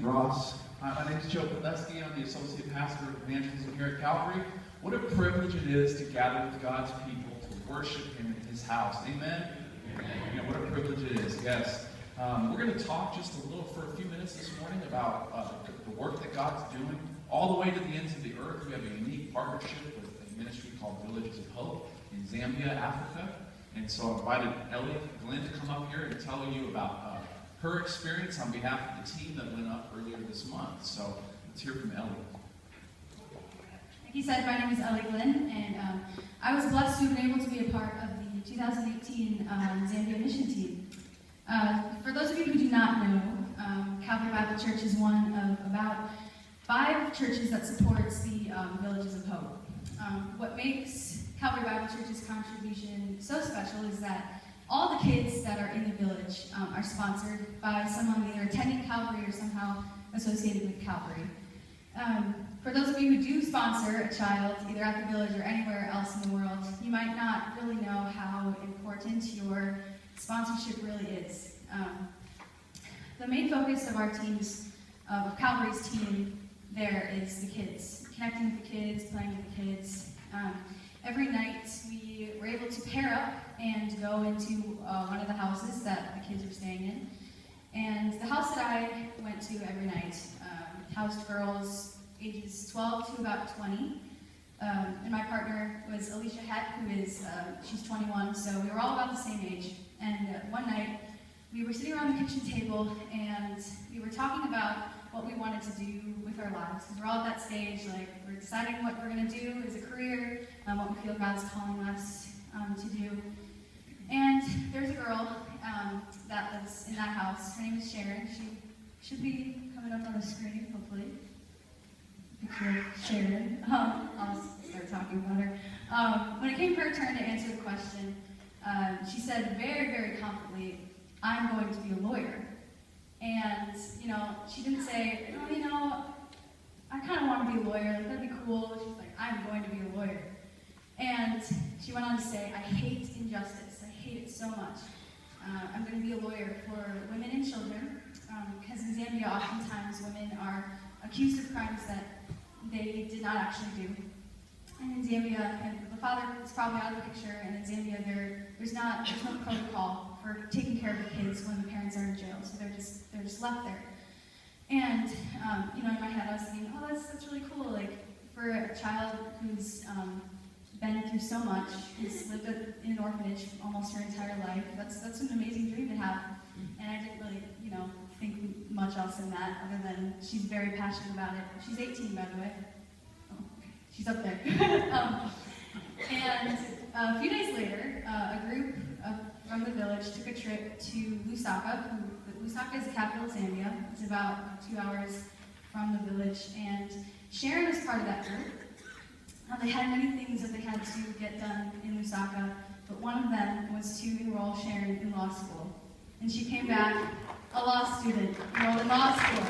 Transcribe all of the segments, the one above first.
Ross. Hi, my name is Joe Podleski. I'm the Associate Pastor of Evangelism here at Calvary. What a privilege it is to gather with God's people to worship Him in His house. Amen? Amen. What a privilege it is, yes. We're going to talk just a little for a few minutes this morning about the work that God's doing all the way to the ends of the earth. We have a unique partnership with a ministry called Villages of Hope in Zambia, Africa. And so I invited Ellie Glynn to come up here and tell you about her experience on behalf of the team that went up earlier this month. So let's hear from Ellie. Like he said, my name is Ellie Glynn, and I was blessed to have been able to be a part of the 2018 Zambia mission team. For those of you who do not know, Calvary Bible Church is one of about 5 churches that supports the Villages of Hope. What makes Calvary Bible Church's contribution so special is that all the kids that are in the village are sponsored by someone either attending Calvary or somehow associated with Calvary. For those of you who do sponsor a child, either at the village or anywhere else in the world, you might not really know how important your sponsorship really is. The main focus of our teams, of Calvary's team there, is the kids. Connecting with the kids, playing with the kids. Every night we were able to pair up and go into one of the houses that the kids are staying in. And the house that I went to every night housed girls ages 12 to about 20. And my partner was Alicia Heck, who is, she's 21, so we were all about the same age. And one night we were sitting around the kitchen table and we were talking about what we wanted to do with our lives. Because we're all at that stage, like we're deciding what we're going to do as a career, what we feel God's calling us to do. And there's a girl that lives in that house. Her name is Sharon. She should be coming up on the screen, hopefully. Picture of Sharon. I'll start talking about her. When it came her turn to answer the question, she said very, very confidently, "I'm going to be a lawyer." And, she didn't say, "Oh, I kind of want to be a lawyer. Like, that'd be cool." She's like, "I'm going to be a lawyer." And she went on to say, "I hate injustice. I hate it so much. I'm going to be a lawyer for women and children, because in Zambia, oftentimes women are accused of crimes that they did not actually do. And in Zambia, and the father is probably out of the picture, and in Zambia, there's no protocol for taking care of the kids when the parents are in jail, so they're just left there." And in my head, I was thinking, "Oh, that's really cool. Like, for a child who's been through so much, who's lived in an orphanage almost her entire life, that's an amazing dream to have." And I didn't really, think much else in that, other than she's very passionate about it. She's 18, by the way. Oh, she's up there. And a few days later, a group from the village took a trip to Lusaka. Lusaka is the capital of Zambia. It's about 2 hours from the village, and Sharon was part of that group. They had many things that they had to get done in Lusaka, but one of them was to enroll Sharon in law school. And she came back a law student, enrolled in law school.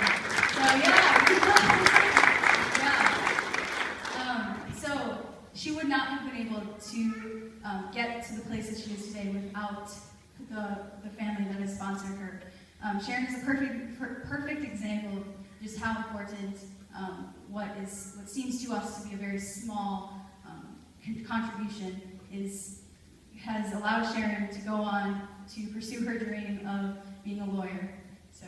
So so she would not have been able to get to the place that she is today without the family that has sponsored her. Sharon is a perfect example of just how important what seems to us to be a very small contribution has allowed Sharon to go on to pursue her dream of being a lawyer. So